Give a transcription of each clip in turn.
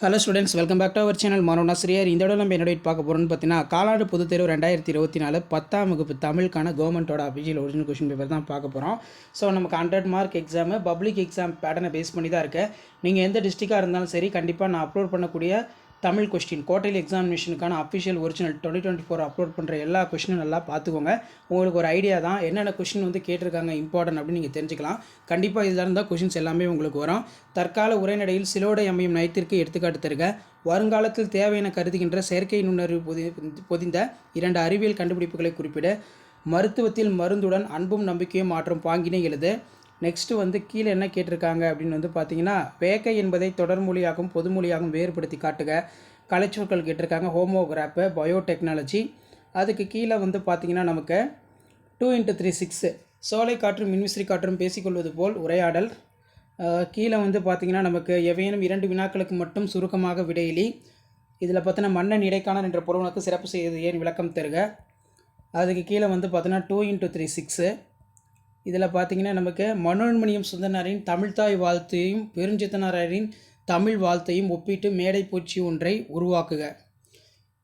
Hello students, welcome back to our channel. மாணவன் ஆசிரியர். இந்த இடம் நம்ம என்னோட பார்க்க போகிறோம்னு பார்த்தீங்கன்னா, காலாண்டு பொதுத் தேர்வு 2024 10ஆம் வகுப்பு தமிழுக்கான கவர்மெண்ட்டோட அஃபிஷியல் ஒரிஜினல் கொஷின் பேப்பர் தான் பார்க்க போகிறோம். ஸோ நமக்கு 100 மார்க் எக்ஸாமு பப்ளிக் எக்ஸாம் பேட்டர்னை பேஸ் பண்ணி தான் இருக்குது. நீங்கள் எந்த டிஸ்ட்ரிக்டாக இருந்தாலும் சரி, கண்டிப்பாக நான் அப்லோட் பண்ணக்கூடிய தமிழ் கொஸ்டின் குவார்டர்லி எக்ஸாமினேஷனுக்கான அஃபிஷியல் ஒரிஜினல் 2024 அப்லோட் பண்ணுற எல்லா கொஸ்டினும் நல்லா பார்த்துக்கோங்க. உங்களுக்கு ஒரு ஐடியா தான் என்னென்ன கொஸ்டின் வந்து கேட்டிருக்காங்க இம்பார்ட்டன்ட் அப்படின்னு நீங்கள் தெரிஞ்சுக்கலாம். கண்டிப்பாக இதில் இருந்தால் கொஸ்டின்ஸ் எல்லாமே உங்களுக்கு வரும். தற்கால உரைநடையில் சிலோடை அமையும் நயத்திற்கு எடுத்துக்காட்டு தருக. வருங்காலத்தில் தேவை என கருதுகின்ற செயற்கை நுண்ணறிவு பொதிந்த 2 அறிவியல் கண்டுபிடிப்புகளை குறிப்பிட. மருத்துவத்தில் மருந்துடன் அன்பும் நம்பிக்கையும் மாற்றும் பாங்கினை எழுது. நெக்ஸ்ட்டு வந்து கீழே என்ன கேட்டிருக்காங்க அப்படின்னு வந்து பார்த்தீங்கன்னா, வேக்கை என்பதை தொடர்மொழியாகவும் பொதுமொழியாகவும் வேறுபடுத்தி காட்டுக. கலைச்சொற்கள் கேட்டிருக்காங்க. ஹோமோகிராஃபு, பயோடெக்னாலஜி. அதுக்கு கீழே வந்து பார்த்தீங்கன்னா நமக்கு 2 × 6 சோலை காற்றும் மின்விசிறி காற்றும் பேசிக்கொள்வது போல் உரையாடல். கீழே வந்து பார்த்திங்கன்னா நமக்கு எவையேனும் 2 வினாக்களுக்கு மட்டும் சுருக்கமாக விடையிலி. இதில் பார்த்தீங்கன்னா மன்னன் இடைக்காணர் என்ற பொருளுக்கு சிறப்பு செய்து ஏன் விளக்கம் தருக. அதுக்கு கீழே வந்து பார்த்தீங்கன்னா 2 × 6 இதில் பார்த்திங்கன்னா நமக்கு மனோன்மணியம் சுந்தரனாரின் தமிழ்தாய் வாழ்த்தையும் பெருஞ்சித்தனாரின் தமிழ் வாழ்த்தையும் ஒப்பிட்டு மேடை பூச்சி ஒன்றை உருவாக்குக.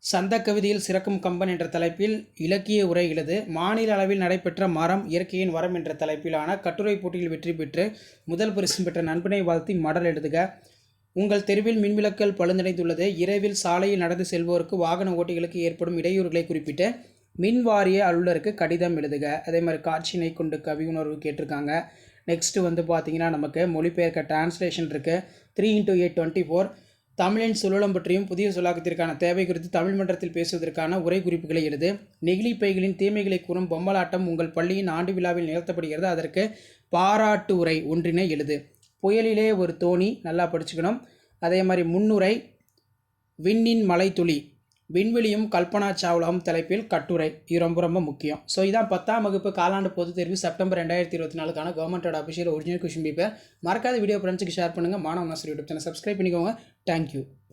சந்த கவிதையில் சிறக்கும் கம்பன் என்ற தலைப்பில் இலக்கிய உரை எழுது. மாநில அளவில் நடைபெற்ற மரம் இயற்கையின் வரம் என்ற தலைப்பிலான கட்டுரை போட்டியில் வெற்றி பெற்று முதல் பரிசு பெற்ற நண்பனை வாழ்த்தி மடல் எழுதுக. உங்கள் தெருவில் மின்விளக்குகள் பழுந்தடைந்துள்ளது. இரவில் சாலையில் நடந்து செல்வோருக்கு வாகன ஓட்டிகளுக்கு ஏற்படும் இடையூறுகளை குறிப்பிட்டு மின் வாரிய அலுவலருக்கு கடிதம் எழுதுக. அதே மாதிரி காட்சியினை கொண்டு கவி உணர்வு கேட்டிருக்காங்க. நெக்ஸ்ட்டு வந்து பார்த்திங்கன்னா நமக்கு மொழிபெயர்க்க டிரான்ஸ்லேஷன் இருக்குது. 3 × 8 24 தமிழின் சுழலம் பற்றியும் புதிய சொல்லாக்கத்திற்கான தேவை குறித்து தமிழ் மன்றத்தில் பேசுவதற்கான உரை குறிப்புகளை எழுது. நெகிழி பைகளின் தீமைகளை கூறும் பொம்மலாட்டம் உங்கள் பள்ளியின் ஆண்டு விழாவில் நிகழ்த்தப்படுகிறது. அதற்கு பாராட்டு உரை ஒன்றினை எழுது. புயலிலே ஒரு தோணி நல்லா படிச்சுக்கணும். அதே மாதிரி முன்னுரை விண்ணின் மலை துளி விண்வெளியும் கல்பனா சாவ்லாவும் தலைப்பில் கட்டுரை. இது ரொம்ப முக்கியம். ஸோ இதான் 10ஆம் வகுப்பு காலாண்டு பொதுத் தேர்வு செப்டம்பர் 2024 கவர்மெண்டோட அஃபிஷியல் ஒரிஜினல் கொஷின் பேப்பர். மறக்காத வீடியோ ஃப்ரெண்ட்ஸுக்கு ஷேர் பண்ணுங்கள். மாணவன் ஆசிரியர் யூடியூப் சேனல் சப்ஸ்கிரைப் பண்ணிக்கோங்க. தேங்க்யூ.